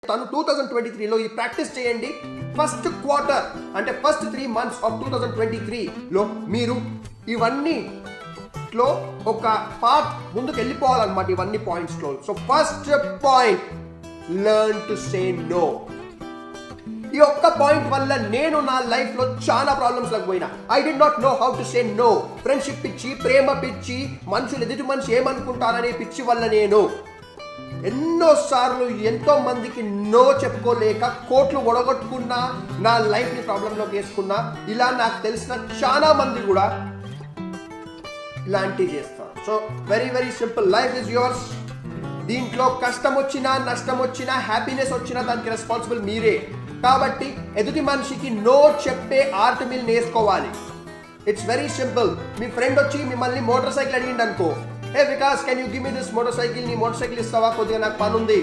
తను 2023లో ఈ ప్రాక్టీస్ చేయండి. ఫస్ట్ క్వార్టర్ అంటే ఫస్ట్ 3 months ఆఫ్ 2023లో మీరు ఇవన్నీలో ఒక పార్ట్ ముందుకు వెళ్ళిపోవాలన్నమాట. ఇవన్నీ పాయింట్స్లో. So first point, learn to say no. ఈ ఒక్క పాయింట్ వల్ల నేను నా లైఫ్లో చాలా ప్రాబ్లమ్స్లకు పోయినా. I do not know how to say no. Friendship పిచ్చి, ప్రేమ పిచ్చి, ఎదుటి మనిషి ఏమనుకుంటారనే పిచ్చి వల్ల నేను ఎన్నోసార్లు ఎంతో మందికి నో చెప్పుకోలేక కోట్లు ఒడగొట్టుకున్నా, నా లైఫ్ని ప్రాబ్లంలోకి వేసుకున్నా. ఇలా నాకు తెలిసిన చాలా మంది కూడా ఇలాంటివి చేస్తారు. So very very simple, life is yours. దీంట్లో కష్టం వచ్చినా, నష్టం వచ్చినా, హ్యాపీనెస్ వచ్చినా దానికి రెస్పాన్సిబుల్ మీరే. కాబట్టి ఎదుటి మనిషికి నో చెప్పే ఆర్ట్ మీరు నేర్చుకోవాలి. It's very simple. మీ ఫ్రెండ్ వచ్చి మిమ్మల్ని మోటార్ సైకిల్ అడిగిండు అనుకో, hey Vikas can you give me this motor cycle, నీ మోటార్ సైకిల్ ఇస్తావా, కొద్దిగా నాకు పని ఉంది.